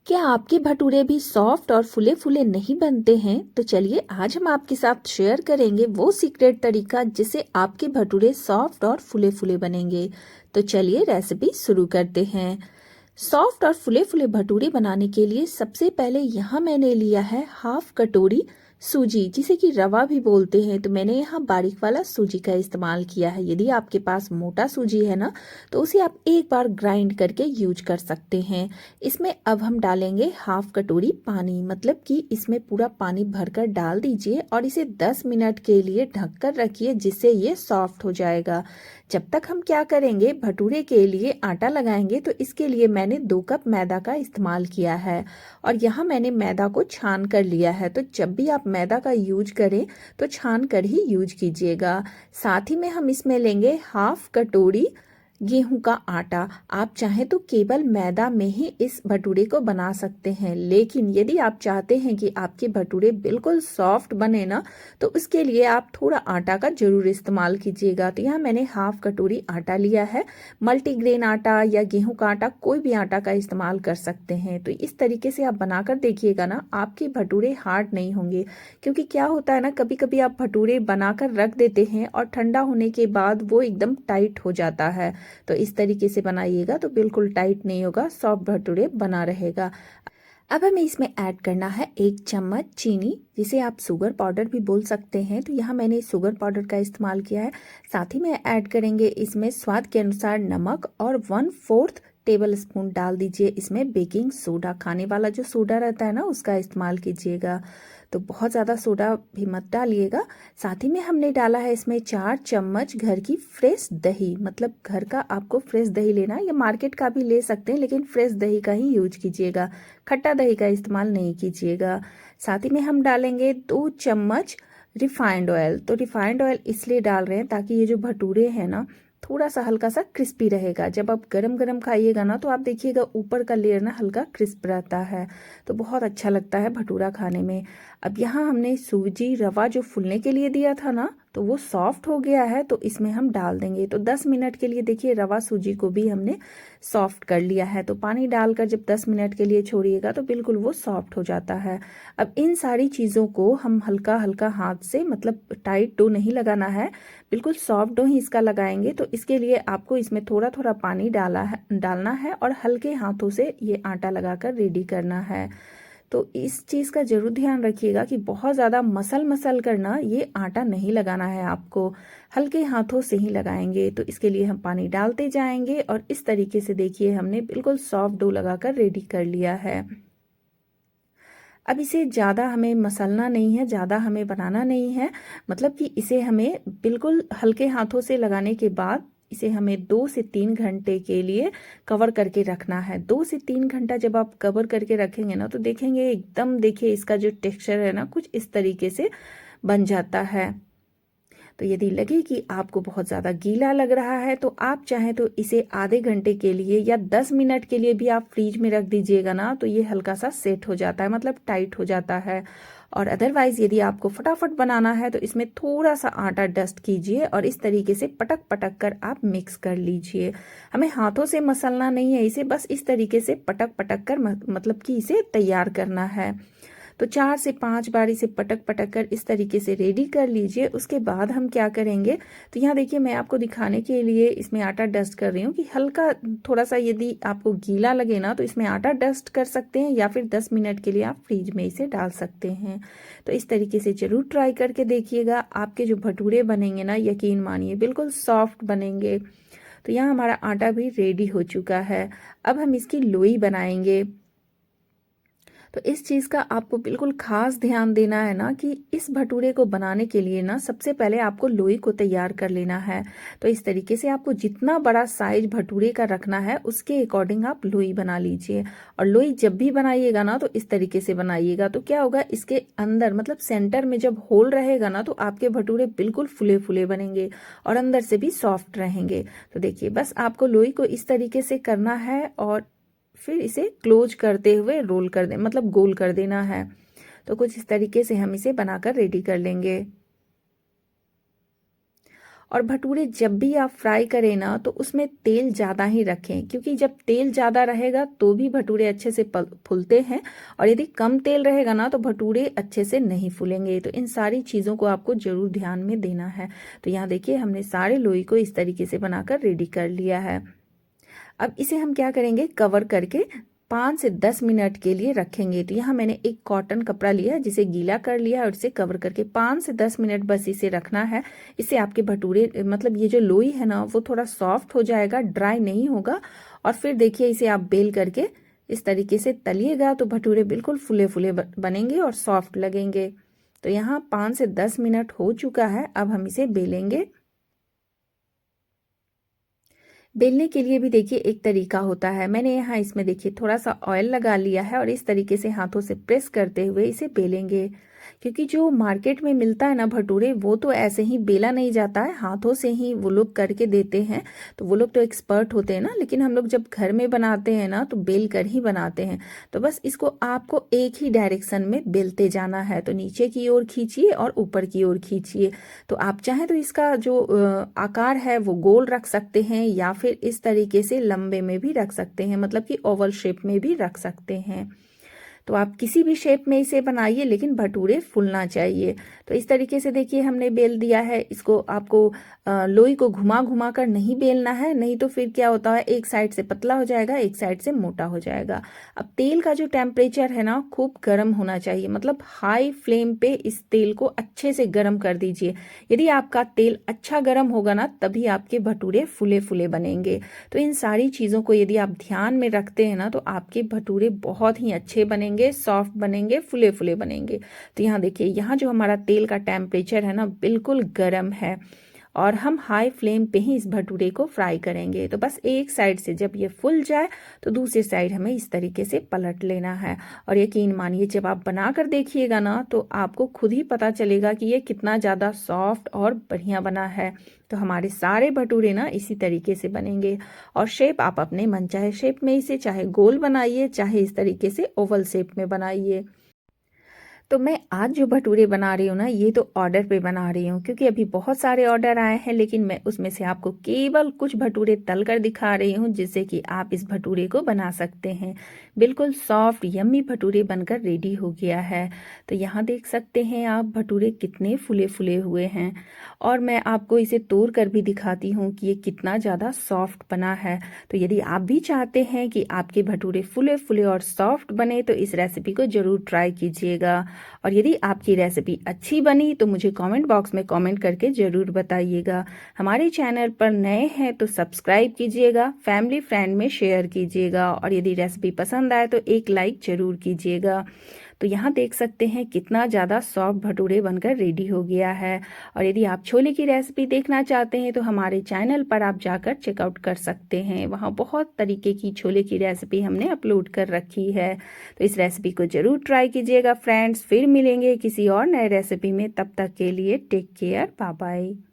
क्या आपके भटूरे भी सॉफ्ट और फुले फुले नहीं बनते हैं? तो चलिए आज हम आपके साथ शेयर करेंगे वो सीक्रेट तरीका जिससे आपके भटूरे सॉफ्ट और फुले फुले बनेंगे। तो चलिए रेसिपी शुरू करते हैं। सॉफ्ट और फुले फुले भटूरे बनाने के लिए सबसे पहले यहाँ मैंने लिया है हाफ कटोरी सूजी, जिसे कि रवा भी बोलते हैं। तो मैंने यहाँ बारीक वाला सूजी का इस्तेमाल किया है। यदि आपके पास मोटा सूजी है ना, तो उसे आप एक बार ग्राइंड करके यूज कर सकते हैं। इसमें अब हम डालेंगे हाफ कटोरी पानी, मतलब कि इसमें पूरा पानी भरकर डाल दीजिए और इसे 10 मिनट के लिए ढक कर रखिए, जिससे ये सॉफ्ट हो जाएगा। जब तक हम क्या करेंगे, भटूरे के लिए आटा लगाएंगे। तो इसके लिए मैंने 2 कप मैदा का इस्तेमाल किया है और यहाँ मैंने मैदा को छान कर लिया है। तो जब भी आप मैदा का यूज करें तो छान कर ही यूज कीजिएगा। साथ ही में हम इसमें लेंगे हाफ कटोरी गेहूं का आटा। आप चाहें तो केवल मैदा में ही इस भटूरे को बना सकते हैं, लेकिन यदि आप चाहते हैं कि आपके भटूरे बिल्कुल सॉफ्ट बने ना, तो उसके लिए आप थोड़ा आटा का जरूर इस्तेमाल कीजिएगा। तो यहाँ मैंने हाफ कटोरी आटा लिया है। मल्टीग्रेन आटा या गेहूं का आटा, कोई भी आटा का इस्तेमाल कर सकते हैं। तो इस तरीके से आप बनाकर देखिएगा ना, आपके भटूरे हार्ड नहीं होंगे। क्योंकि क्या होता है ना, कभी कभी आप भटूरे बनाकर रख देते हैं और ठंडा होने के बाद वो एकदम टाइट हो जाता है। तो इस तरीके से बनाइएगा तो बिल्कुल टाइट नहीं होगा, सॉफ्ट भटूरे बना रहेगा। अब हमें इसमें ऐड करना है 1 चम्मच चीनी, जिसे आप शुगर पाउडर भी बोल सकते हैं। तो यहाँ मैंने शुगर पाउडर का इस्तेमाल किया है। साथ ही में ऐड करेंगे इसमें स्वाद के अनुसार नमक और 1/4 टेबल स्पून डाल दीजिए इसमें बेकिंग सोडा। खाने वाला जो सोडा रहता है ना, उसका इस्तेमाल कीजिएगा। तो बहुत ज़्यादा सोडा भी मत डालिएगा। साथ ही में हमने डाला है इसमें 4 चम्मच घर की फ्रेश दही, मतलब घर का आपको फ्रेश दही लेना है, या मार्केट का भी ले सकते हैं, लेकिन फ्रेश दही का ही यूज कीजिएगा, खट्टा दही का इस्तेमाल नहीं कीजिएगा। साथ ही में हम डालेंगे 2 चम्मच रिफाइंड ऑयल। तो रिफाइंड ऑयल इसलिए डाल रहे हैं ताकि ये जो भटूरे हैं ना, थोड़ा सा हल्का सा क्रिस्पी रहेगा। जब आप गरम गरम खाइएगा ना, तो आप देखिएगा ऊपर का लेयर ना हल्का क्रिस्प रहता है, तो बहुत अच्छा लगता है भटूरा खाने में। अब यहाँ हमने सूजी रवा जो फूलने के लिए दिया था ना, तो वो सॉफ्ट हो गया है, तो इसमें हम डाल देंगे। तो 10 मिनट के लिए देखिए रवा सूजी को भी हमने सॉफ्ट कर लिया है। तो पानी डालकर जब 10 मिनट के लिए छोड़िएगा तो बिल्कुल वो सॉफ्ट हो जाता है। अब इन सारी चीज़ों को हम हल्का हल्का हाथ से, मतलब टाइट डो नहीं लगाना है, बिल्कुल सॉफ्ट डो ही इसका लगाएंगे। तो इसके लिए आपको इसमें थोड़ा थोड़ा पानी डालना है और हल्के हाथों से ये आटा लगाकर रेडी करना है। तो इस चीज़ का जरूर ध्यान रखिएगा कि बहुत ज़्यादा मसल मसल करना ये आटा नहीं लगाना है आपको, हल्के हाथों से ही लगाएंगे। तो इसके लिए हम पानी डालते जाएंगे और इस तरीके से देखिए हमने बिल्कुल सॉफ्ट डो लगाकर रेडी कर लिया है। अब इसे ज़्यादा हमें मसलना नहीं है, ज़्यादा हमें बनाना नहीं है, मतलब कि इसे हमें बिल्कुल हल्के हाथों से लगाने के बाद इसे हमें 2 से 3 घंटे के लिए कवर करके रखना है। 2 से 3 घंटा जब आप कवर करके रखेंगे ना, तो देखेंगे एकदम, देखिए इसका जो टेक्सचर है ना, कुछ इस तरीके से बन जाता है। तो यदि लगे कि आपको बहुत ज़्यादा गीला लग रहा है, तो आप चाहें तो इसे आधे घंटे के लिए या 10 मिनट के लिए भी आप फ्रीज में रख दीजिएगा ना, तो ये हल्का सा सेट हो जाता है, मतलब टाइट हो जाता है। और अदरवाइज यदि आपको फटाफट बनाना है तो इसमें थोड़ा सा आटा डस्ट कीजिए और इस तरीके से पटक पटक कर आप मिक्स कर लीजिए। हमें हाथों से मसलना नहीं है इसे, बस इस तरीके से पटक पटक कर मतलब कि इसे तैयार करना है। तो 4 से 5 बार इसे पटक पटक कर इस तरीके से रेडी कर लीजिए। उसके बाद हम क्या करेंगे, तो यहाँ देखिए मैं आपको दिखाने के लिए इसमें आटा डस्ट कर रही हूँ कि हल्का थोड़ा सा यदि आपको गीला लगे ना, तो इसमें आटा डस्ट कर सकते हैं या फिर 10 मिनट के लिए आप फ्रिज में इसे डाल सकते हैं। तो इस तरीके से जरूर ट्राई करके देखिएगा, आपके जो भटूरे बनेंगे ना, यकीन मानिए बिल्कुल सॉफ्ट बनेंगे। तो यहाँ हमारा आटा भी रेडी हो चुका है। अब हम इसकी लोई बनाएंगे। तो इस चीज़ का आपको बिल्कुल खास ध्यान देना है ना, कि इस भटूरे को बनाने के लिए ना सबसे पहले आपको लोई को तैयार कर लेना है। तो इस तरीके से आपको जितना बड़ा साइज भटूरे का रखना है उसके अकॉर्डिंग आप लोई बना लीजिए। और लोई जब भी बनाइएगा ना, तो इस तरीके से बनाइएगा। तो क्या होगा, इसके अंदर मतलब सेंटर में जब होल रहेगा ना, तो आपके भटूरे बिल्कुल फुले फुले बनेंगे और अंदर से भी सॉफ्ट रहेंगे। तो देखिए बस आपको लोई को इस तरीके से करना है और फिर इसे क्लोज करते हुए रोल कर दे, मतलब गोल कर देना है। तो कुछ इस तरीके से हम इसे बनाकर रेडी कर लेंगे। और भटूरे जब भी आप फ्राई करें ना तो उसमें तेल ज़्यादा ही रखें, क्योंकि जब तेल ज़्यादा रहेगा तो भी भटूरे अच्छे से फूलते हैं, और यदि कम तेल रहेगा ना तो भटूरे अच्छे से नहीं फूलेंगे। तो इन सारी चीज़ों को आपको ज़रूर ध्यान में देना है। तो यहाँ देखिए हमने सारे लोई को इस तरीके से बनाकर रेडी कर लिया है। अब इसे हम क्या करेंगे, कवर करके 5 से 10 मिनट के लिए रखेंगे। तो यहाँ मैंने एक कॉटन कपड़ा लिया जिसे गीला कर लिया और इसे कवर करके 5 से 10 मिनट बस इसे रखना है। इससे आपके भटूरे मतलब ये जो लोई है ना वो थोड़ा सॉफ्ट हो जाएगा, ड्राई नहीं होगा। और फिर देखिए इसे आप बेल करके इस तरीके से तलिएगा तो भटूरे बिल्कुल फूले फूले बनेंगे और सॉफ्ट लगेंगे। तो यहाँ 5 से 10 मिनट हो चुका है। अब हम इसे बेलेंगे। बेलने के लिए भी देखिए एक तरीका होता है। मैंने यहाँ इसमें देखिए थोड़ा सा ऑयल लगा लिया है और इस तरीके से हाथों से प्रेस करते हुए इसे बेलेंगे, क्योंकि जो मार्केट में मिलता है ना भटूरे वो तो ऐसे ही बेला नहीं जाता है, हाथों से ही वो लोग करके देते हैं। तो वो लोग तो एक्सपर्ट होते हैं ना, लेकिन हम लोग जब घर में बनाते हैं ना तो बेल कर ही बनाते हैं। तो बस इसको आपको एक ही डायरेक्शन में बेलते जाना है। तो नीचे की ओर खींचिए और ऊपर की ओर खींचिए। तो आप चाहें तो इसका जो आकार है वो गोल रख सकते हैं या फिर इस तरीके से लंबे में भी रख सकते हैं, मतलब कि ओवल शेप में भी रख सकते हैं। तो आप किसी भी शेप में इसे बनाइए, लेकिन भटूरे फूलना चाहिए। तो इस तरीके से देखिए हमने बेल दिया है। इसको आपको लोई को घुमा घुमा कर नहीं बेलना है, नहीं तो फिर क्या होता है एक साइड से पतला हो जाएगा, एक साइड से मोटा हो जाएगा। अब तेल का जो टेम्परेचर है ना खूब गर्म होना चाहिए, मतलब हाई फ्लेम पे इस तेल को अच्छे से गर्म कर दीजिए। यदि आपका तेल अच्छा गर्म होगा ना तभी आपके भटूरे फूले फूले बनेंगे। तो इन सारी चीज़ों को यदि आप ध्यान में रखते हैं ना तो आपके भटूरे बहुत ही अच्छे बनेंगे, सॉफ्ट बनेंगे, फूले फूले बनेंगे। तो यहाँ देखिए यहाँ जो हमारा तेल का टेम्परेचर है ना बिल्कुल गर्म है, और हम हाई फ्लेम पे ही इस भटूरे को फ्राई करेंगे। तो बस एक साइड से जब ये फुल जाए तो दूसरी साइड हमें इस तरीके से पलट लेना है। और यकीन मानिए जब आप बना कर देखिएगा ना तो आपको खुद ही पता चलेगा कि ये कितना ज़्यादा सॉफ्ट और बढ़िया बना है। तो हमारे सारे भटूरे ना इसी तरीके से बनेंगे। और शेप आप अपने मनचाहे शेप में इसे चाहे गोल बनाइए चाहे इस तरीके से ओवल शेप में बनाइए। तो मैं आज जो भटूरे बना रही हूँ ना ये तो ऑर्डर पे बना रही हूँ, क्योंकि अभी बहुत सारे ऑर्डर आए हैं, लेकिन मैं उसमें से आपको केवल कुछ भटूरे तल कर दिखा रही हूँ जिससे कि आप इस भटूरे को बना सकते हैं। बिल्कुल सॉफ्ट यम्मी भटूरे बनकर रेडी हो गया है। तो यहाँ देख सकते हैं आप भटूरे कितने फूले फूले हुए हैं, और मैं आपको इसे तोड़ कर भी दिखाती हूँ कि ये कितना ज़्यादा सॉफ्ट बना है। तो यदि आप भी चाहते हैं कि आपके भटूरे फूले फूले और सॉफ्ट बने तो इस रेसिपी को ज़रूर ट्राई कीजिएगा। और यदि आपकी रेसिपी अच्छी बनी तो मुझे कमेंट बॉक्स में कमेंट करके ज़रूर बताइएगा। हमारे चैनल पर नए हैं तो सब्सक्राइब कीजिएगा, फैमिली फ्रेंड में शेयर कीजिएगा, और यदि रेसिपी पसंद आए तो एक लाइक ज़रूर कीजिएगा। तो यहाँ देख सकते हैं कितना ज़्यादा सॉफ्ट भटूरे बनकर रेडी हो गया है। और यदि आप छोले की रेसिपी देखना चाहते हैं तो हमारे चैनल पर आप जाकर चेकआउट कर सकते हैं, वहाँ बहुत तरीके की छोले की रेसिपी हमने अपलोड कर रखी है। तो इस रेसिपी को ज़रूर ट्राई कीजिएगा फ्रेंड्स। फिर मिलेंगे किसी और नए रेसिपी में, तब तक के लिए टेक केयर, बाय बाय।